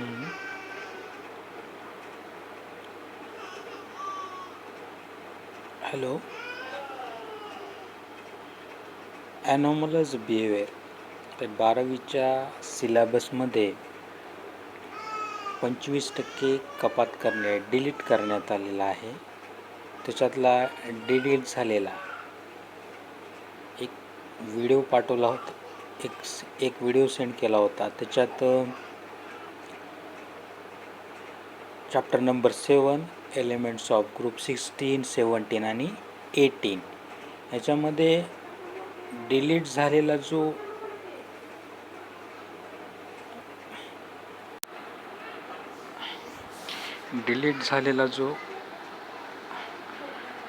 हम्म. Hello. ॲनॉमलस behaviour तर 12वीच्या सिलॅबसमध्ये 25% कपात डिलीट करण्यात आलेला आहे. त्याच्यातला डिलीट झालेला एक व्हिडिओ पाठवला होता, एक व्हिडिओ सेंड केला होता. त्याच्यात chapter number 7 elements of group 16, 17 आणि 18 याच्यामध्ये डिलीट झालेला जो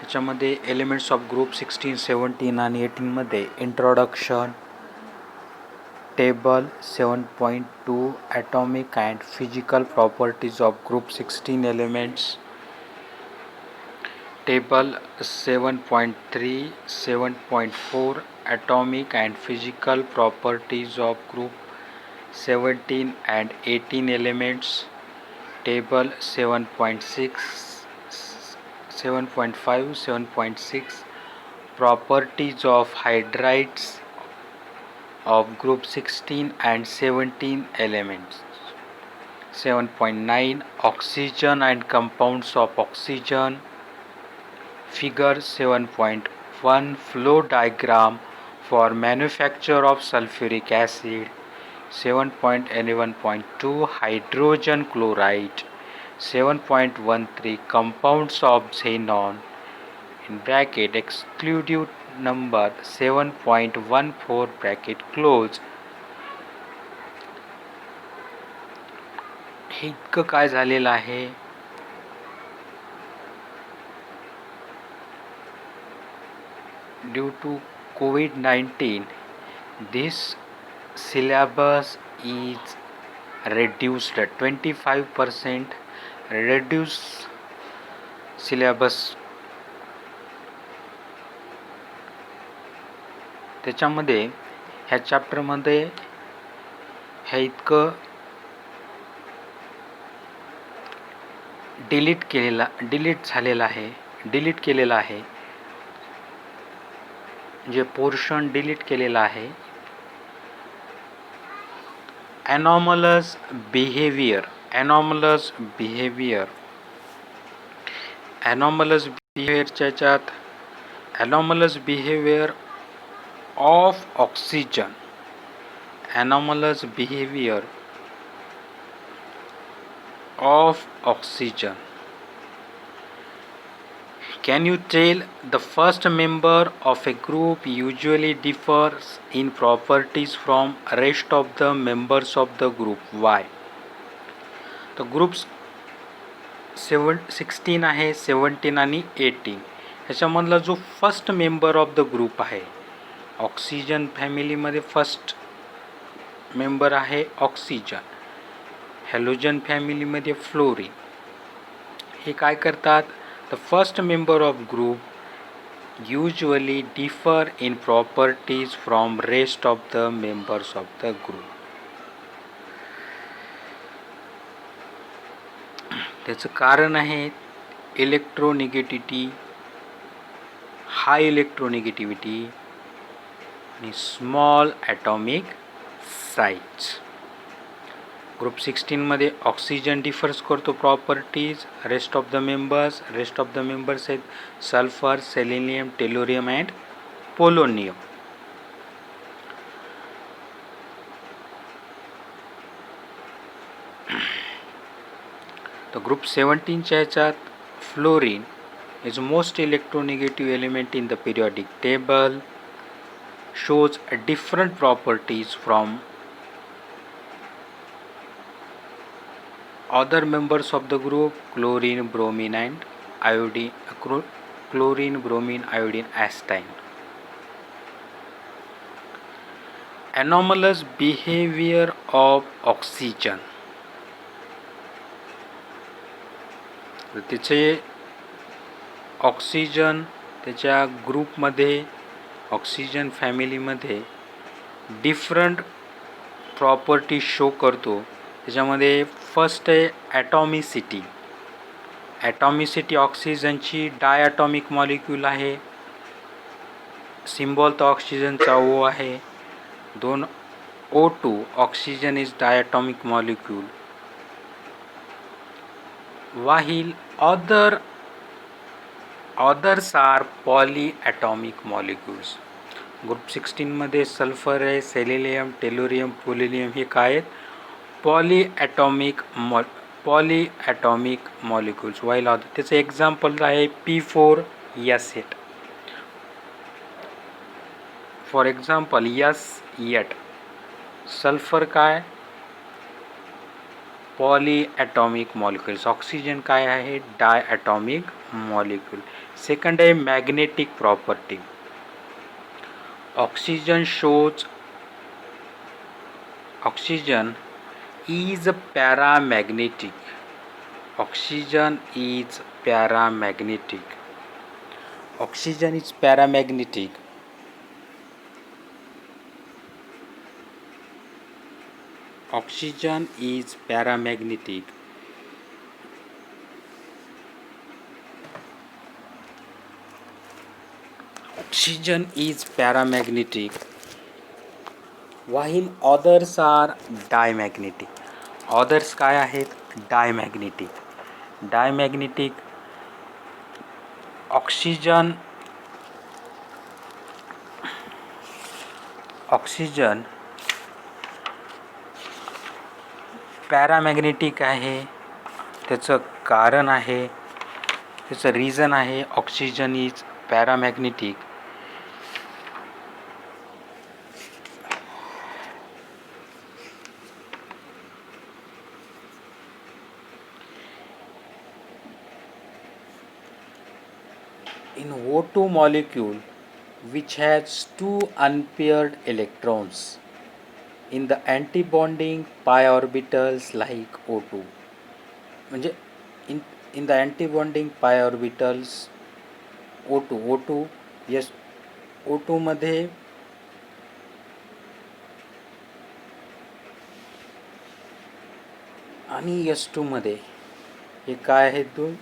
याच्यामध्ये एलिमेंट्स ऑफ ग्रुप 16, 17 आणि 18मध्ये introduction, table 7.2 atomic and physical properties of group 16 elements, table 7.3, 7.4 atomic and physical properties of group 17 and 18 elements, table 7.6, 7.5, 7.6 properties of hydrides of group 16 and 17 elements, 7.9 oxygen and compounds of oxygen, figure 7.1 flow diagram for manufacture of sulfuric acid, 7.11.2 hydrogen chloride, 7.13 compounds of xenon in bracket exclusive number 7.14 bracket close. हे इतकं काय झालेलं आहे. Due to COVID-19, this syllabus is reduced 25% reduced syllabus. त्याच्यामध्ये ह्या चॅप्टरमध्ये हे इतकं delete केलेलं आहे जे पोर्शन डिलीट केलेलं आहे. anomalous behavior च्यात anomalous behavior of oxygen, anomalous behavior of oxygen. Can you tell the first member of a group usually differs in properties from rest of the members of the group? Why? तर group 16 आहे, 17 आणि 18 ह्याच्यामधला जो first member of the group आहे, oxygen फॅमिलीमध्ये first member आहे oxygen, halogen फॅमिलीमध्ये fluorine. हे काय करतात? The first member of group usually differ in properties from rest of the members of the group. त्याचं कारण आहे इलेक्ट्रोनिगेटिव्हिटी, हाय इलेक्ट्रोनिगेटिव्हिटी आणि स्मॉल ॲटॉमिक साईज. ग्रुप 16 मध्ये ऑक्सिजन डिफर्स करतो properties, rest of the members आहेत sulphur, selenium, tellurium and polonium. तर group 17च्या ह्याच्यात fluorine is most electronegative element in the periodic table, shows different properties from other members of the group, chlorine, bromine and iodine, chlorine, bromine, iodine, acetine. Anomalous behavior of oxygen. त्याचे oxygen त्याच्या ग्रुपमध्ये, oxygen फॅमिलीमध्ये different property show करतो त्याच्यामध्ये first आहे ॲटॉमिसिटी. ॲटॉमिसिटी ऑक्सिजनची diatomic molecule आहे. Symbol तर ऑक्सिजनचा O आहे. 2 O2 oxygen is diatomic molecule. while others are polyatomic molecules. Group 16 मध्ये सल्फर आहे, सेलेनियम, टेलोरियम, पोलोनियम हे काय आहेत? पॉलीॲटॉमिक मॉलिक्युल्स. वाईल अदर त्याचं एक्झाम्पल आहे P4S8. For example S8 sulphur काय? पॉलीॲटॉमिक मॉलिक्युल्स. ऑक्सिजन काय आहे? Diatomic molecule. सेकंड आहे magnetic property. Oxygen is paramagnetic. Oxygen is paramagnetic. Oxygen is paramagnetic. Oxygen is paramagnetic. Oxygen is paramagnetic. While others are diamagnetic. Others काय आहेत? Diamagnetic. Diamagnetic oxygen paramagnetic आहे. त्याचं कारण आहे, त्याचं रिझन आहे oxygen is paramagnetic. In O2 molecule which has 2 unpaired electrons in the antibonding pi orbitals like O2. म्हणजे in the antibonding pi orbitals O2 yes O2 मध्ये आणि S2 मध्ये हे काय आहेत? दोन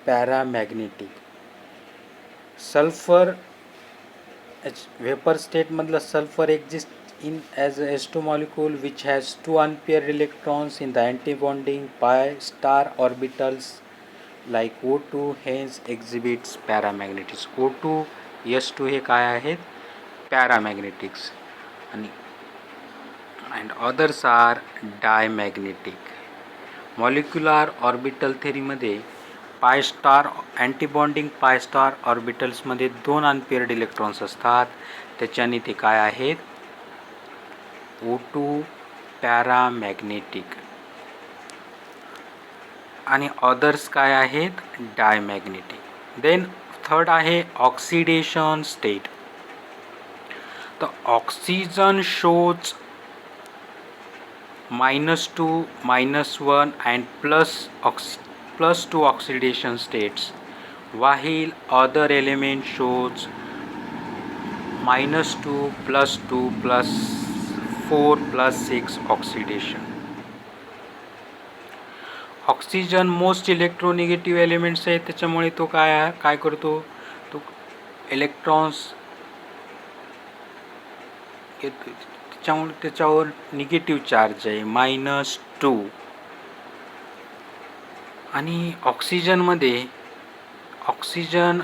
पॅरामॅग्नेटिक. सल्फर वेपर स्टेट मधलं sulphur exist in as a S2 molecule which has 2 unpaired electrons in the antibonding pi star orbitals like O2, hence exhibits paramagnetism. O2 S2 हे काय आहेत? पॅरामॅग्नेटिक्स. आणि and others are diamagnetic. Molecular orbital थेरीमध्ये pi star अँटीबॉन्डिंग पाय star ऑर्बिटल्समध्ये 2 unpaired electrons असतात. त्याच्याने ते काय आहेत? O2 paramagnetic. आणि अदर्स काय आहेत? डायमॅग्नेटिक. देन थर्ड आहे ऑक्सिडेशन स्टेट. तर oxygen shows -2, -1 and +2 oxidation states, while other element shows -2, +2, +4, +6 oxidation. Oxygen most इलेक्ट्रोनिगेटिव्ह elements आहेत, त्याच्यामुळे तो काय करतो? तो इलेक्ट्रॉन्स त्याच्यामुळे त्याच्यावर निगेटिव्ह चार्ज आहे -2. आणि ऑक्सिजनमध्ये oxygen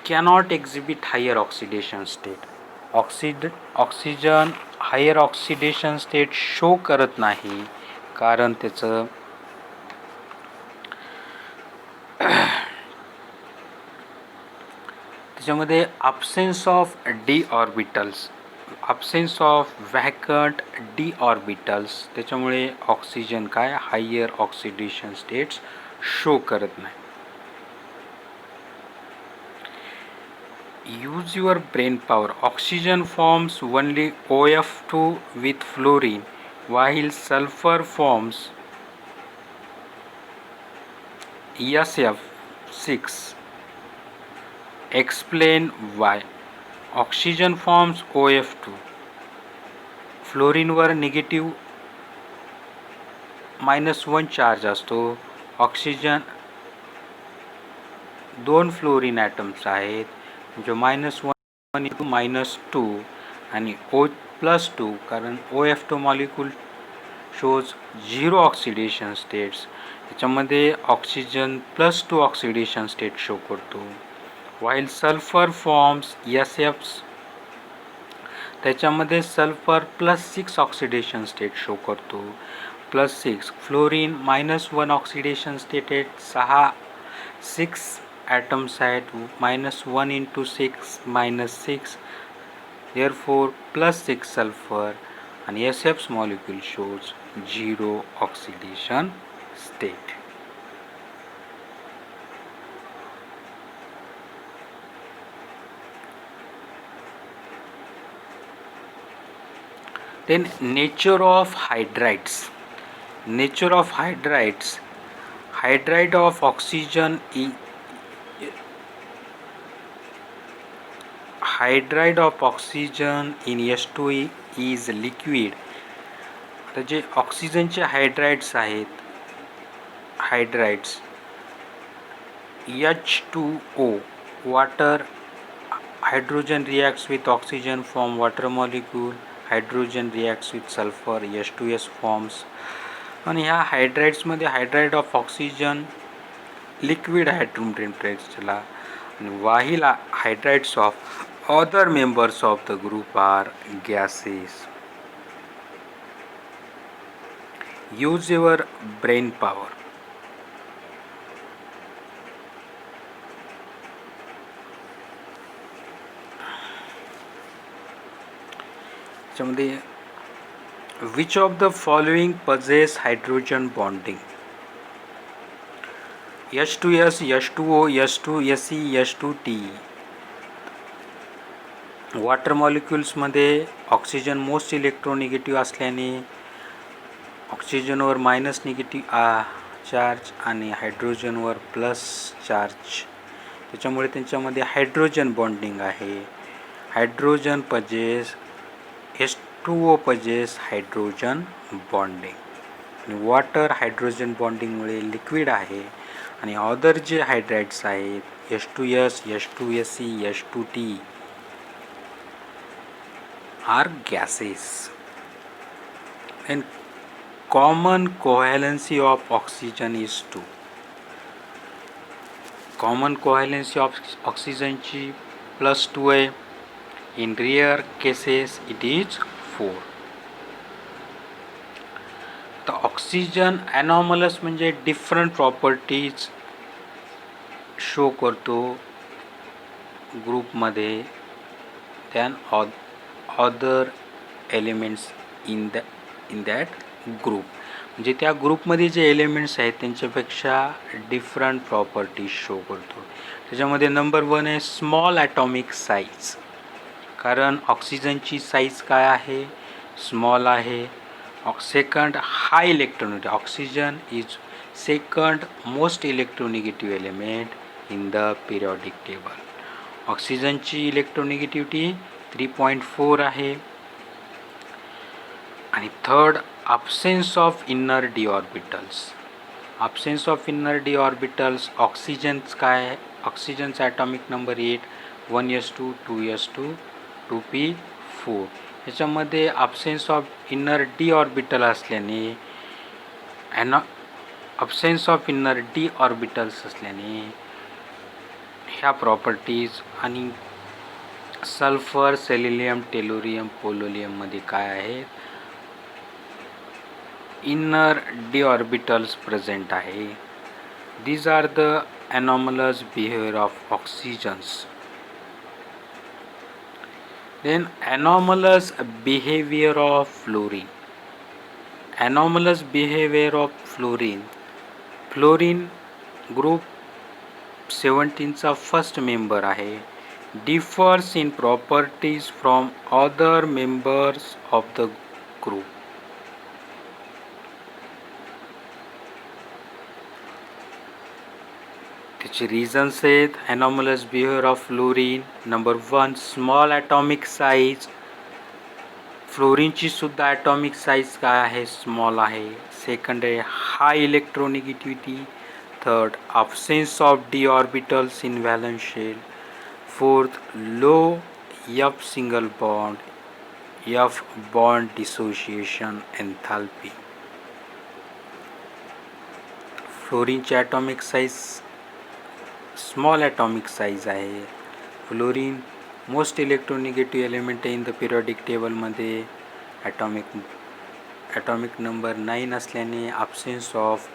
cannot exhibit higher oxidation state. Oxygen higher oxidation state show करत नाही, कारण त्याचं त्याच्यामध्ये absence of d orbitals, absence of vacant d orbitals, त्याच्यामुळे ऑक्सिजन काय हायर ऑक्सिडेशन स्टेट्स शो करत नाही. Use your brain power. Oxygen forms only OF2 with fluorine while sulfur forms SF6. Explain why. Oxygen forms OF2. फ्लोरीनवर negative -1 charge असतो. Oxygen 2 fluorine atoms आहेत, म्हणजे -1 into -2 आणि O+2, कारण OF2 molecule shows 0 oxidation states. त्याच्यामध्ये oxygen +2 oxidation state show करतो. While sulphur forms SF, त्याच्यामध्ये sulphur +6 oxidation state show करतो. +6. फ्लोरीन -1 ऑक्सिडेशन स्टेट आहेत. 6 ॲटम्स आहेत. -1 इंटू 6 -6, देअरफोर +6 सल्फर, आणि SF molecule shows 0 oxidation state. Then nature of hydrides. Nature of hydrides. Hydride of oxygen in H2 is liquid. तर जे ऑक्सिजनचे हायड्राइड्स आहेत, हायड्राइड्स H2O, water, hydrogen reacts with oxygen form water molecule, hydrogen reacts with sulfur, H2S forms. आणि ह्या हायड्राइड्समध्ये hydride of oxygen liquid hydrogen टेम्परेचरला, आणि while hydrides of other members of the group are gases. Use your brain power. त्याच्यामध्ये which of the following possess hydrogen bonding? H2S, H2O, H2Se, H2Te. Water मॉलिक्युल्समध्ये oxygen most electronegative असल्याने ऑक्सिजनवर -negative charge आणि हायड्रोजनवर plus charge, त्याच्यामुळे त्यांच्यामध्ये hydrogen bonding आहे. Hydrogen possess, H2O possess hydrogen bonding, आणि water hydrogen बॉन्डिंगमुळे लिक्विड आहे. आणि अदर जे हायड्राइड्स आहेत H2S, H2Se, H2Te are gases. and common covalency of oxygen is 2. common covalency of oxygen ची +2 आहे. in rare cases it is 4. तर oxygen ॲनॉमलस म्हणजे डिफरंट प्रॉपर्टीज शो करतो ग्रुपमध्ये than other elements in that group. म्हणजे त्या ग्रुपमध्ये जे एलिमेंट्स आहेत त्यांच्यापेक्षा डिफरंट प्रॉपर्टीज शो करतो. त्याच्यामध्ये नंबर 1 आहे स्मॉल ॲटॉमिक साईज, कारण ऑक्सिजनची साईज काय आहे, स्मॉल आहे. Second, high electronegative. Oxygen is second most electronegative element in the periodic table. ऑक्सिजनची इलेक्ट्रोनिगेटिव्हिटी 3.4 आहे. आणि third, absence of inner d orbitals. absence of inner d orbitals. ऑक्सिजनच काय आहे, ऑक्सिजनचा atomic number 8, 1s2, 2s2, 2p4. ह्याच्यामध्ये absence of inner d orbital असल्याने absence of inner d orbitals असल्याने ह्या प्रॉपर्टीज, आणि सल्फर, सेलेनियम, टेलोरियम, पोलोनियममध्ये काय आहेत, इनर डी ऑर्बिटल्स प्रेझेंट आहे. These are the anomalous behavior of oxygens. Then anomalous behavior of fluorine. Anomalous behavior of fluorine. Fluorine group 17 चा first member आहे. differs in properties from other members of the group. त्याचे reasons आहेत anomalous behavior of fluorine. Number 1, small atomic size. फ्लोरीनची सुद्धा atomic size काय आहे, small आहे. Second आहे high electronegativity, third absence of d orbitals in valence shell, fourth low f single bond, f bond dissociation enthalpy. फ्लोरीनची atomic size small atomic size आहे. Fluorine most electronegative element आहे in the periodic टेबलमध्ये. Atomic number 9 असल्याने absence of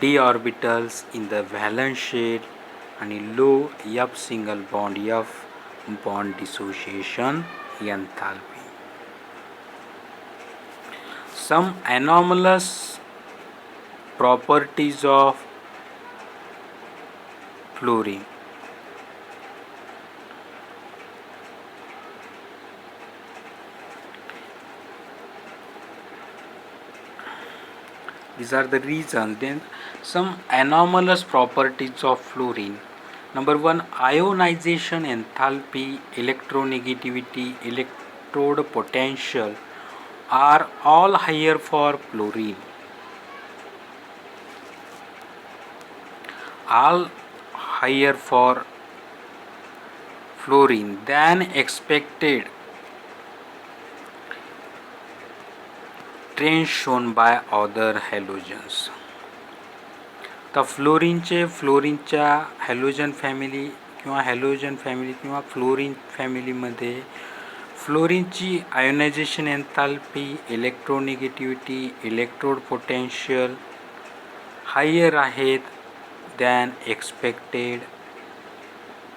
d orbitals in the valence shell आणि low f single bond, f bond dissociation enthalpy. Some anomalous properties of fluorine. These are the reasons. Then some anomalous properties of fluorine. Number 1, ionization enthalpy, electronegativity, electrode potential are all higher for fluorine. All higher for fluorine than expected trends shown by other halogens. तर फ्लोरीनच्या halogen family किंवा fluorine फॅमिलीमध्ये फ्लोरीनची ionisation enthalpy, electronegativity, electrode potential higher आहेत than expected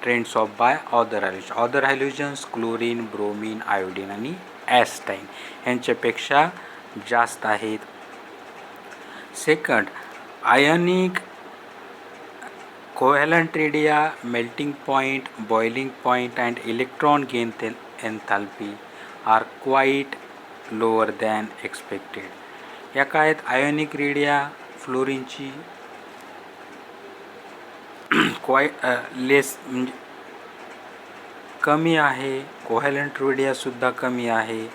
trends of by other halogens chlorine, bromine, iodine आणि astatine यांच्यापेक्षा जास्त आहेत. Second, ionic covalent radii, melting point, boiling point and electron gain enthalpy are quite lower than expected. या काय आहेत ionic radio फ्लोरीनची लेस म्हणजे कमी आहे, कोव्हॅलंट रेडियासुद्धा कमी आहे,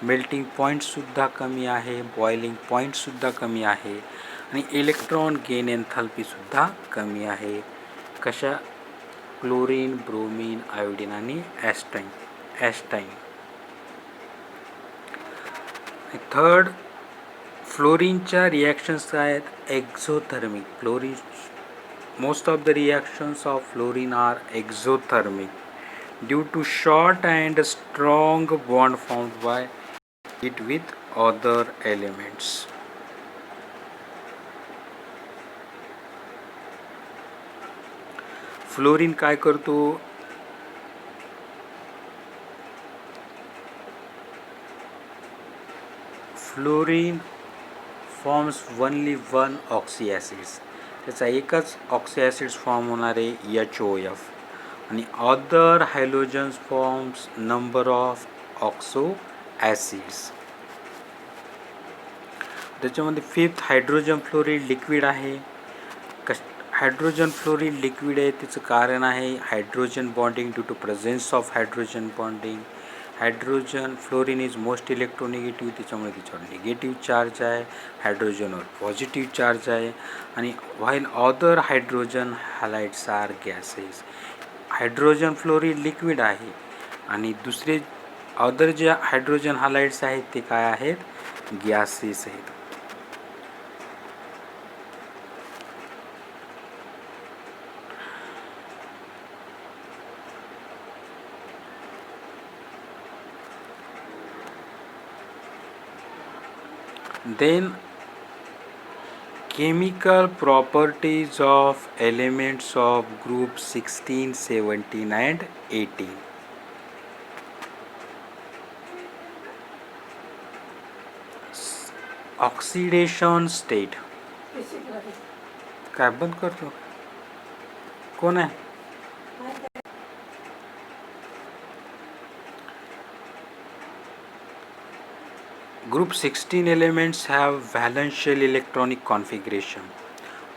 मेल्टिंग पॉईंटसुद्धा कमी आहे, बॉइलिंग पॉईंटसुद्धा कमी आहे आणि इलेक्ट्रॉन गेन एन्थाल्पीसुद्धा कमी आहे. कशा क्लोरीन, ब्रोमीन, आयोडीन आणि ॲस्टाईन. थर्ड, फ्लोरीनच्या रिॲक्शन्स काय आहेत exothermic. Fluorine most of the reactions of fluorine are exothermic due to short and strong bond formed by it with other elements. Fluorine काय करतो fluorine forms only one oxy acids. त्याचा एकच oxy acids form होणार आहे HOF आणि other halogens forms number of oxo acids. त्याच्यामध्ये fifth hydrogen fluoride liquid आहे. Hydrogen fluoride liquid आहे त्याचं कारण आहे hydrogen bonding due to presence of hydrogen bonding. Hydrogen fluorine is most electronegative, त्याच्यामुळे त्याच्यावर निगेटिव्ह चार्ज आहे, हायड्रोजनवर पॉझिटिव्ह चार्ज आहे आणि while other hydrogen halides are gases. Hydrogen fluoride liquid आहे आणि दुसरे अदर जे हायड्रोजन हॅलाइड्स आहेत ते काय आहेत गॅसेस आहेत. Then chemical properties of elements of group 16, 17 and 18. Oxidation state. काय बंद करतो कोण आहे? Group 16 elements have valence shell electronic configuration.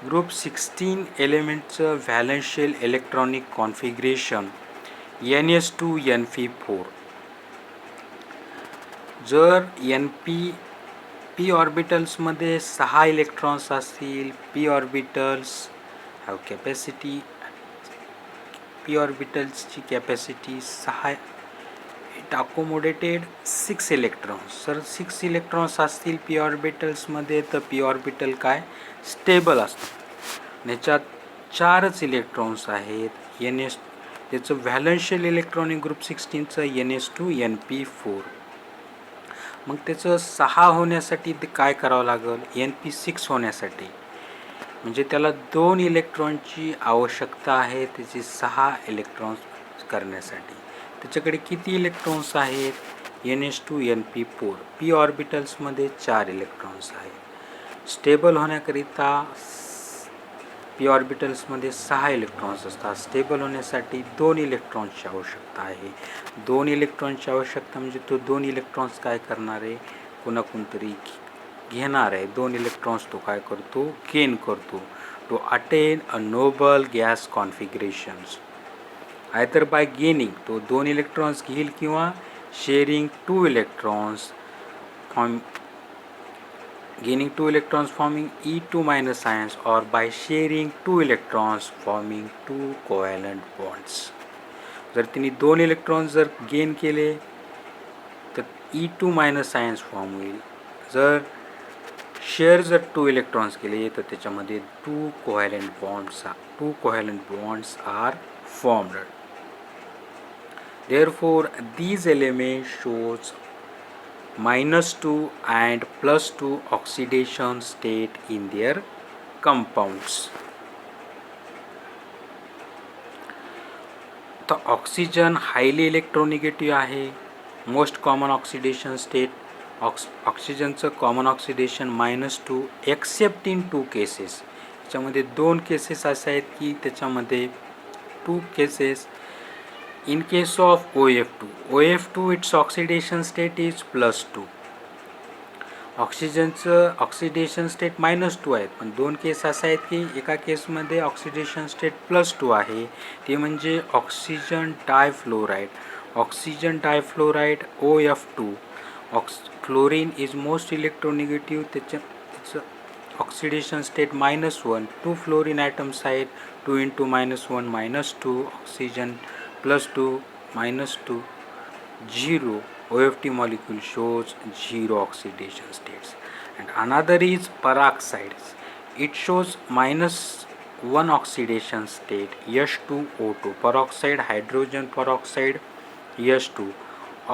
Group 16 elements valence shell electronic configuration NS2 Np4. जर Np पी ऑर्बिटल्समध्ये 6 इलेक्ट्रॉन्स असतील. P orbitals have capacity, p ऑर्बिटल्सची capacity 6, it accommodated 6 electrons. सर 6 इलेक्ट्रॉन्स असतील पी ऑर्बिटल्समध्ये तर पी ऑर्बिटल काय stable असतं. याच्यात 4च इलेक्ट्रॉन्स आहेत. त्याचं व्हॅलेन्शियल इलेक्ट्रॉनिक ग्रुप 16चं NS2 NP4. मग त्याचं 6 होण्यासाठी ते काय करावं लागेल, NP6 होण्यासाठी म्हणजे त्याला 2 इलेक्ट्रॉनची आवश्यकता आहे त्याची 6 इलेक्ट्रॉन्स करण्यासाठी. त्याच्याकडे किती इलेक्ट्रॉन्स आहेत, NS2 NP4. पी ऑर्बिटल्समध्ये 4 इलेक्ट्रॉन्स आहेत. स्टेबल होण्याकरिता पी ऑर्बिटल्समध्ये 6 इलेक्ट्रॉन्स असतात. स्टेबल होण्यासाठी 2 इलेक्ट्रॉन्सची आवश्यकता आहे. 2 इलेक्ट्रॉन्सची आवश्यकता म्हणजे तो 2 इलेक्ट्रॉन्स काय करणार आहे, कोणतरी घेणार आहे. 2 इलेक्ट्रॉन्स तो काय करतो, गेन करतो to attain a noble gas configurations. Either by gaining, तो 2 इलेक्ट्रॉन्स घेईल किंवा sharing 2 electrons gaining 2 electrons forming E2 minus ions, or by sharing 2 electrons forming 2 covalent bonds. जर तिने 2 इलेक्ट्रॉन्स जर गेन केले तर E2 मायनस आयन्स फॉर्म होईल. जर शेअर जर 2 इलेक्ट्रॉन्स केले तर त्याच्यामध्ये 2 covalent bonds are formed. Therefore these elements shows -2 and +2 oxidation state in their compounds. तर ऑक्सिजन हायली इलेक्ट्रोनिगेटिव्ह आहे. मोस्ट कॉमन ऑक्सिडेशन स्टेट ऑक्सिजनचं common oxidation -2 accept in 2 cases. त्याच्यामध्ये 2 केसेस असे आहेत की त्याच्यामध्ये 2 cases. In case of OF2 its oxidation state is +2. ऑक्सिजनचं oxidation state -2 आहेत, पण 2 केस असे आहेत की एका केसमध्ये ऑक्सिडेशन स्टेट +2 आहे. ते म्हणजे oxygen difluoride. Oxygen difluoride OF2. Fluorine is most electronegative. त्याचं ऑक्सिडेशन स्टेट -1. 2 फ्लोरीन ॲटम्स आहेत. 2 × -1 -2. Oxygen +2 -2 0. OF2 molecule shows 0 oxidation states. And another is peroxide. It shows -1 oxidation state, H2O2. Peroxide, hydrogen peroxide, H2.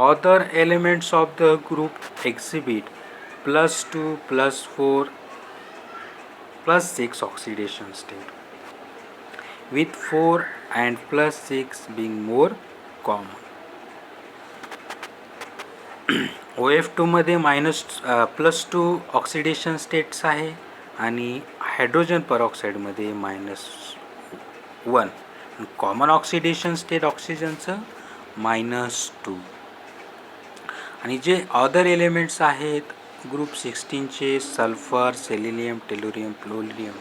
Other elements of the group exhibit +2, +4, +6 oxidation state, with 4 and +6 being more common. OF2 मध्ये +2 oxidation states आहे आणि hydrogen परऑक्साईडमध्ये -1. Common oxidation state ऑक्सिजनचं -2. आणि जे other elements आहेत group 16चे, sulphur, selenium, tellurium, plutonium,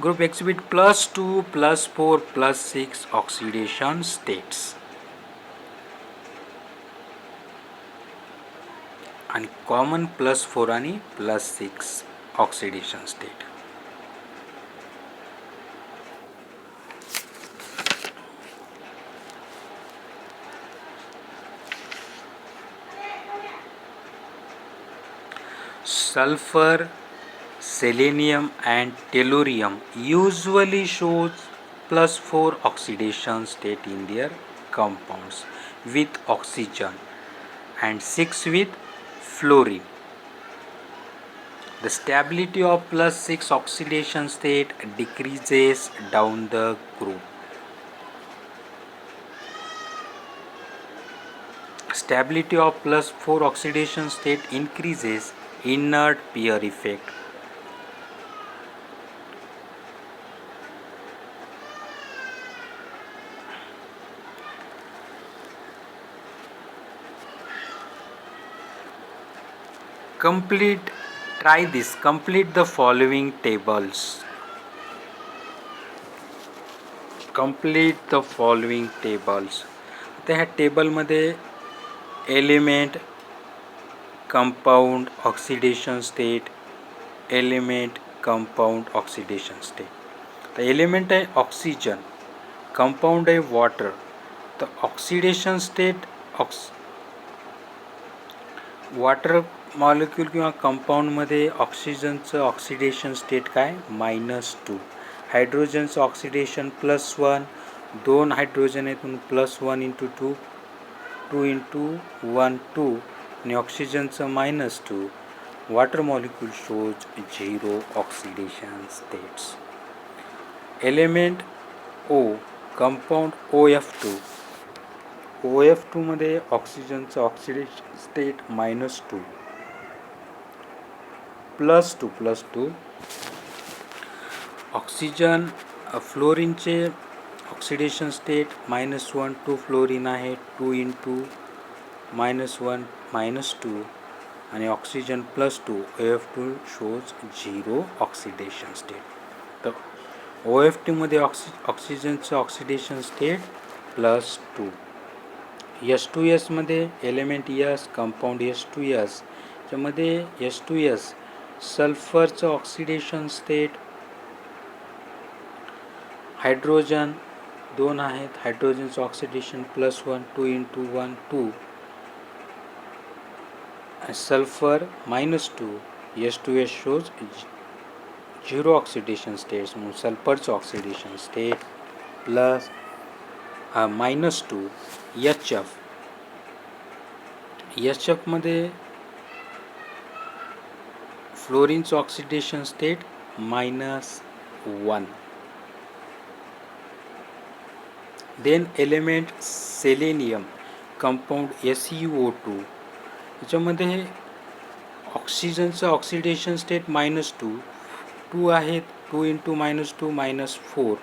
group exhibit +2, +4, +6 oxidation states. आणि कॉमन +4 आणि +6 oxidation state. Sulfur, selenium and tellurium usually shows +4 oxidation state in their compounds with oxygen and 6 with fluorine. The stability of +6 oxidation state decreases down the group. Stability of +4 oxidation state increases inert pair effect. Complete the following tables. आता ह्या टेबलमध्ये element compound oxidation state, element compound oxidation state. तर element आहे oxygen, compound आहे water. तर oxidation state water molecule किंवा कंपाऊंडमध्ये ऑक्सिजनचं oxidation state काय -2, हायड्रोजनचं ऑक्सिडेशन +1, 2 हायड्रोजन आहेत म्हणून +1 × 2, 2 × 1 2, आणि ऑक्सिजनचं -2. Water molecule shows 0 oxidation states. Element O, compound OF2. OF2 मध्ये ऑक्सिजनचं ऑक्सिडेशन स्टेट -2, +2. ऑक्सिजन फ्लोरीनचे ऑक्सिडेशन स्टेट -1, 2 फ्लोरीन आहे, 2 × -1 -2, आणि oxygen +2. OF2 shows 0 oxidation state. तर OF2 मध्ये ऑक्सिजनचं ऑक्सिडेशन स्टेट +2. H2S मध्ये एलिमेंट S, कंपाऊंड H2S, त्यामध्ये H2S सल्फरचं ऑक्सिडेशन स्टेट, हायड्रोजन 2 आहेत, हायड्रोजनचं oxidation +1, 2 × 1 2, sulphur -2. H2S shows 0 oxidation states म्हणून सल्फरचं ऑक्सिडेशन स्टेट -2. HF मध्ये फ्लोरीनचं oxidation state -1. Then element selenium, compound SeO2, याच्यामध्ये ऑक्सिजनचं ऑक्सिडेशन स्टेट -2, 2 आहेत, 2 × -2 -4,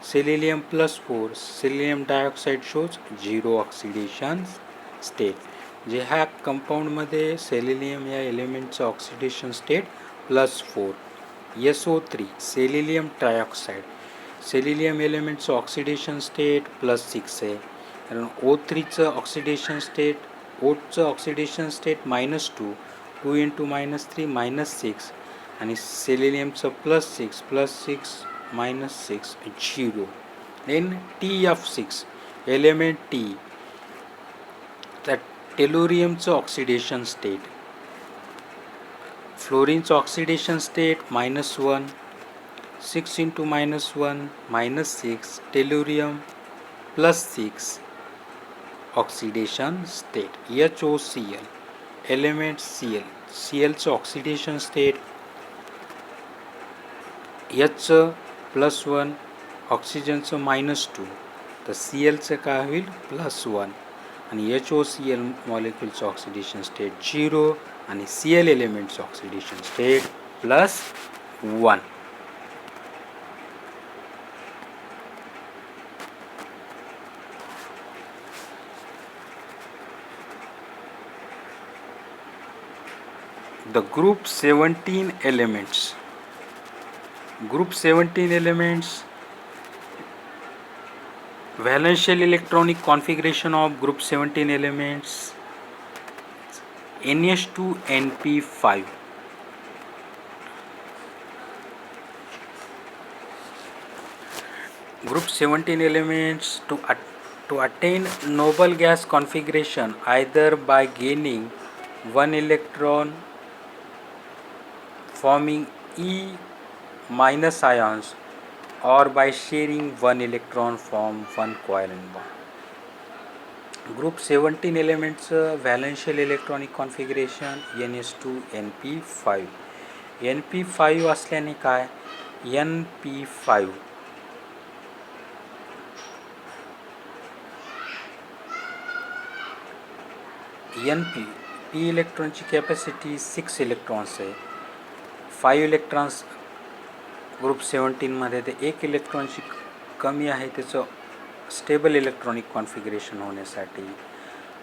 selenium +4, selenium dioxide shows 0 oxidation state. जे ह्या कंपाऊंडमध्ये सेलेनियम या एलिमेंटचं oxidation state +4. SO3, selenium trioxide, selenium एलिमेंटचं ऑक्सिडेशन स्टेट +6 आहे, कारण O3चं ऑक्सिडेशन स्टेट, ओटचं ऑक्सिडेशन स्टेट -2, 2 × -3 -6, आणि सेलेनियमचं +6 -6 0. देन TF6 एलिमेंट T, त्या टेलोरियमचं ऑक्सिडेशन स्टेट, फ्लोरीनचं oxidation state -1, 6 × -1 -6, tellurium +6 oxidation state. HOCl element Clचं ऑक्सिडेशन स्टेट, Hचं +1, ऑक्सिजनचं -2, तर Clचं काय होईल +1, आणि HOCl मॉलिक्यूलचं ऑक्सिडेशन स्टेट 0, आणि Cl एलिमेंटचं oxidation state +1. The group 17 elements. Group 17 elements. Valential electronic configuration of group 17 elements: NH2NP5. Group 17 elements to attain noble gas configuration either by gaining one electron, forming E- ions, or by sharing one electron form one covalent bond. Group 17 elements valential electronic configuration NH2NP5. NP5 असल्याने काय, NP5 p इलेक्ट्रॉनची capacity 6 electrons आहे, 5 electrons group 17 मध्ये, ते 1 इलेक्ट्रॉनची कमी आहे त्याचं स्टेबल इलेक्ट्रॉनिक कॉन्फिगरेशन होण्यासाठी.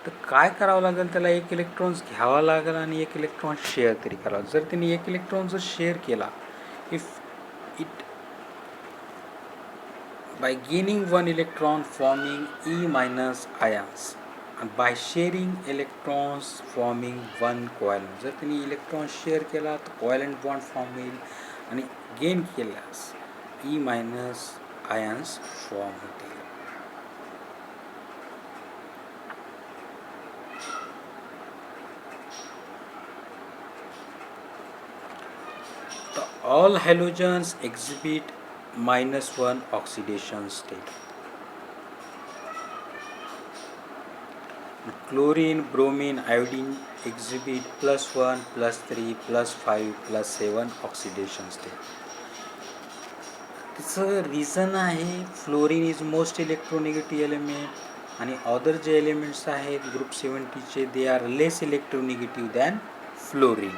तर काय करावं लागेल, त्याला 1 इलेक्ट्रॉन्स घ्यावा लागेल आणि 1 इलेक्ट्रॉन शेअर तरी करावं. जर त्यांनी 1 इलेक्ट्रॉन जर शेअर केला, if it by gaining one electron forming E- ions, by sharing electrons forming one covalent. जर त्यांनी इलेक्ट्रॉन शेअर केला तर कोव्हॅलंट बॉन्ड फॉर्म होईल आणि गेन केल्यास ई मायनस आयन्स फॉर्म होतील. All halogens exhibit -1 oxidation state. Chlorine, bromine, iodine exhibit +1, +3, +5, +7 oxidation state. त्याचं reason आहे fluorine is most electronegative element आणि अदर जे एलिमेंट्स आहेत ग्रुप 70चे they are less electronegative than fluorine.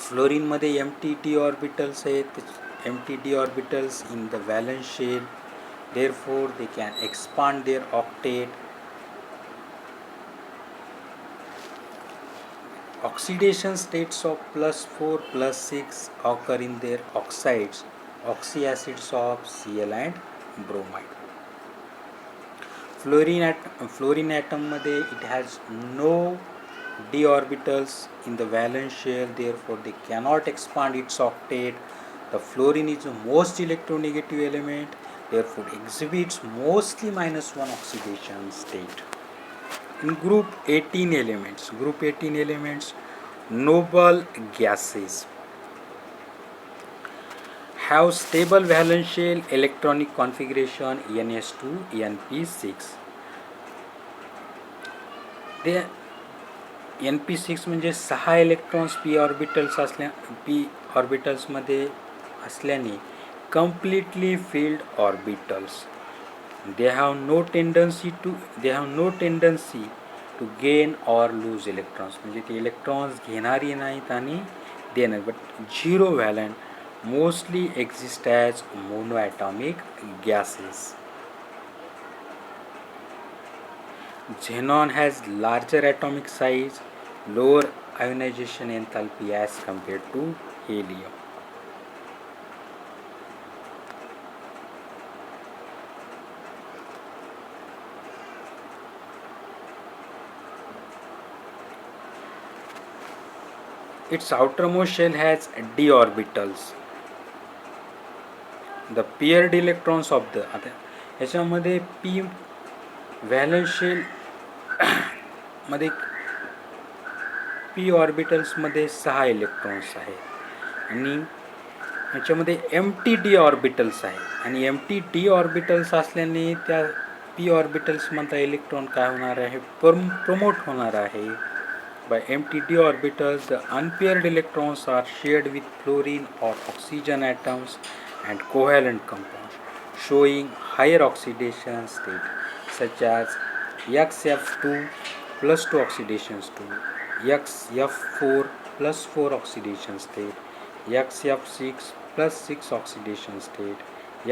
फ्लोरीनमध्ये MT-D orbitals आहेत. MT-D orbitals in the valence shell, therefore they can expand their octet. Oxidation states of +4, +6 occur in their oxides, oxyacids of Cl and bromide. Fluorine atom मध्ये it has no d orbitals in the valence shell, therefore they cannot expand its octet. The fluorine is the most electronegative element, therefore exhibits mostly -1 oxidation state. In group 18 elements, noble gases have stable valence shell electronic configuration ns2 np6. they np6 म्हणजे 6 electrons p orbitals मध्ये असल्याने completely filled orbitals. They have no tendency to gain or lose electrons. म्हणजे ते electrons घेणारी नाहीत आणि देणार. But zero valent mostly exist as monoatomic gases. Xenon has larger atomic size, lower ionization enthalpy as compared to helium. Its outermost shell has d orbitals. The paired electrons of the आता याच्यामध्ये p valence shell मध्ये p orbitals मध्ये 6 electrons आहेत आणि याच्यामध्ये MT-D orbitals आहेत आणि MT-D orbitals असल्याने त्या p ऑर्बिटल्स मधला इलेक्ट्रॉन काय होणार आहे प्रमोट होणार आहे. By MT-D orbitals, the unpaired electrons are shared with fluorine or oxygen atoms and covalent compounds, showing higher oxidation state, such as XF2 plus 2 oxidation state, XF4 plus 4 oxidation state, XF6 plus 6 oxidation state,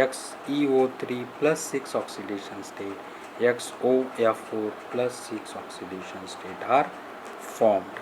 XeO3 plus 6 oxidation state, XOF4 plus 6 oxidation state are formed.